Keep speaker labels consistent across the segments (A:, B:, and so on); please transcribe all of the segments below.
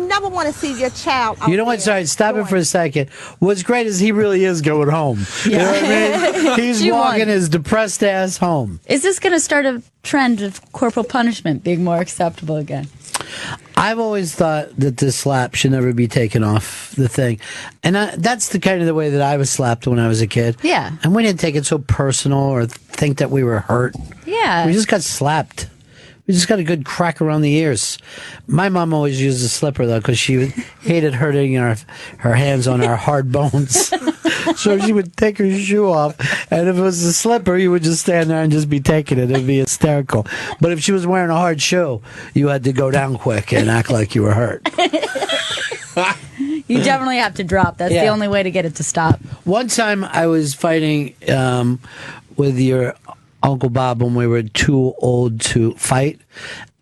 A: you never want to see your child out
B: You know what?
A: there
B: Sorry, stop it for a second. What's great is he really is going home. You know what I mean? He's walking his depressed ass home.
C: Is this going to start a trend of corporal punishment being more acceptable again?
B: I've always thought that the slap should never be taken off the thing. And that's the kind of the way that I was slapped when I was a kid.
C: Yeah.
B: And we didn't take it so personal or think that we were hurt.
C: Yeah.
B: We just got slapped. We just got a good crack around the ears. My mom always used a slipper, though, because she hated hurting her hands on our hard bones. So she would take her shoe off, and if it was a slipper, you would just stand there and just be taking it. It'd be hysterical. But if she was wearing a hard shoe, you had to go down quick and act like you were hurt.
C: You definitely have to drop. That's the only way to get it to stop.
B: One time I was fighting with your Uncle Bob when we were too old to fight.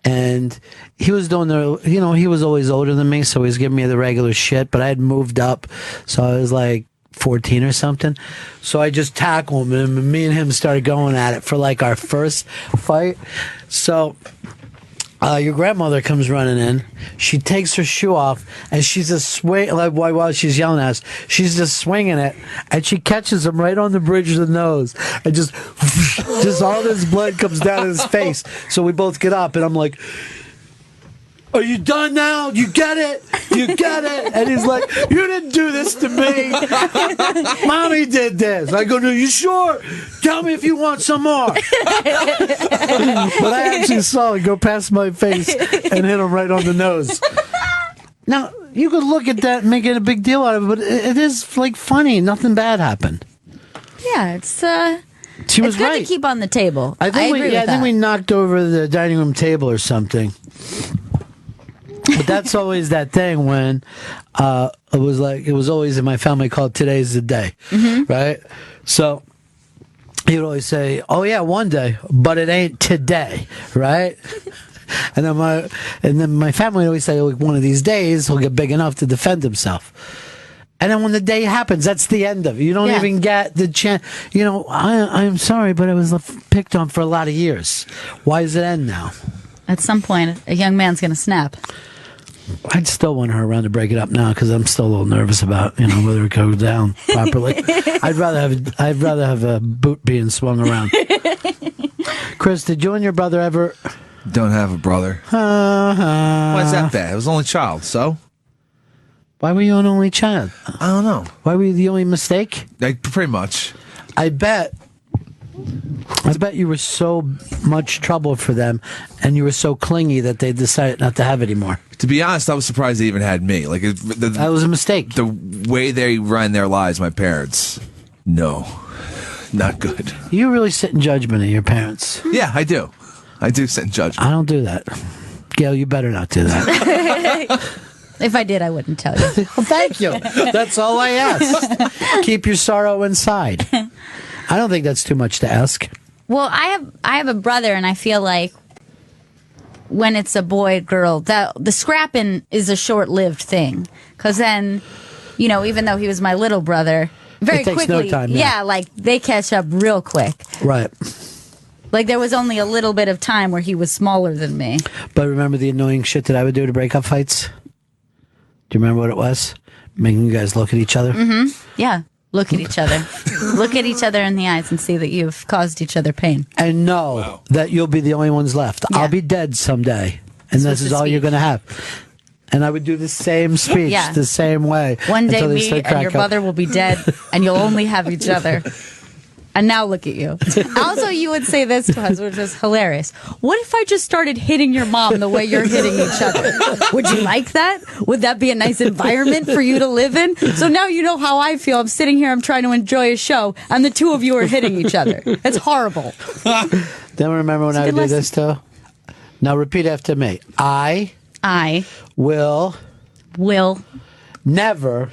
B: And he was doing he was always older than me, so he was giving me the regular shit. But I had moved up, so I was like 14 or something. So I just tackled him, and me and him started going at it for like our first fight. So your grandmother comes running in. She takes her shoe off, and she's just swing like while she's yelling at us. She's just swinging it, and she catches him right on the bridge of the nose, and just all this blood comes down his face. So we both get up, and I'm like, "Are you done now? You get it? You get it?" And he's like, "You didn't do this to me. Mommy did this." I go, "No, you sure? Tell me if you want some more." But I actually saw it go past my face and hit him right on the nose. Now, you could look at that and make it a big deal out of it, but it is like funny. Nothing bad happened.
C: Yeah, it's
B: She was
C: it's good
B: right.
C: to keep on the table.
B: I think
C: agree with
B: we knocked over the dining room table or something. But that's always that thing when it was always in my family called "Today's the Day," right? So he would always say, "Oh yeah, one day, but it ain't today," right? And then my family would always say, like, "One of these days he'll get big enough to defend himself." And then when the day happens, that's the end of it. You don't even get the chance. You know, I'm sorry, but it was picked on for a lot of years. Why does it end now?
C: At some point, a young man's going to snap.
B: I'd still want her around to break it up now because I'm still a little nervous about whether it goes down properly. I'd rather have a boot being swung around. Chris, did you and your brother ever?
D: Don't have a brother. Why is that bad? I was the only child, so.
B: Why were you an only child?
D: I don't know.
B: Why were you the only mistake?
D: Pretty much.
B: I bet you were so much trouble for them, and you were so clingy that they decided not to have it anymore.
D: To be honest, I was surprised they even had me. Like
B: that was a mistake.
D: The way they ran their lives, my parents, no, not good.
B: You really sit in judgment of your parents.
D: Yeah, I do. I do sit in judgment.
B: I don't do that. Gail, you better not do that.
C: If I did, I wouldn't tell you.
B: Well, thank you. That's all I ask. Keep your sorrow inside. I don't think that's too much to ask.
C: Well, I have a brother, and I feel like when it's a boy girl, the scrapping is a short-lived thing. Because then, even though he was my little brother, very quickly,
B: no time,
C: like they catch up real quick.
B: Right.
C: Like there was only a little bit of time where he was smaller than me.
B: But remember the annoying shit that I would do to break up fights? Do you remember what it was? Making you guys look at each other?
C: Mm-hmm. Yeah. Look at each other. Look at each other in the eyes and see that you've caused each other pain.
B: And know that you'll be the only ones left. Yeah. I'll be dead someday. And this is all you're going to have. And I would do the same speech the same way.
C: One day me and your brother will be dead and you'll only have each other. And now look at you. Also, you would say this to us, which is hilarious. What if I just started hitting your mom the way you're hitting each other? Would you like that? Would that be a nice environment for you to live in? So now you know how I feel. I'm sitting here, I'm trying to enjoy a show, and the two of you are hitting each other. It's horrible.
B: Then remember when I would do this too? Now repeat after me. I will never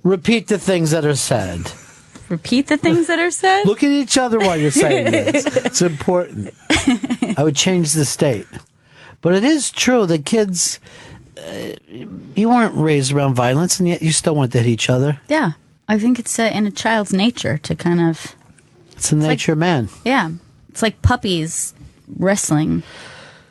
B: repeat the things that are said.
C: Repeat the things that are said?
B: Look at each other while you're saying this. It's important. I would change the state. But it is true that kids, you weren't raised around violence, and yet you still want to hit each other.
C: Yeah. I think it's in a child's nature to kind of...
B: It's the nature of man.
C: Yeah. It's like puppies wrestling.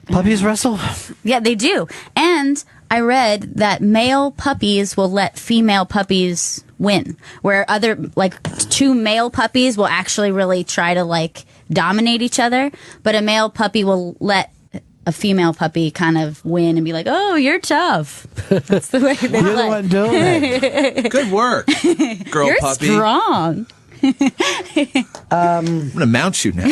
B: Puppies wrestle?
C: Yeah, they do. And I read that male puppies will let female puppies win, where other, like, two male puppies will actually really try to, like, dominate each other, but a male puppy will let a female puppy kind of win and be like, "Oh, you're tough." That's the way they
B: You're the
C: play.
B: one doing it.
D: Good work, girl
C: You're
D: puppy.
C: strong.
D: I'm gonna mount you now.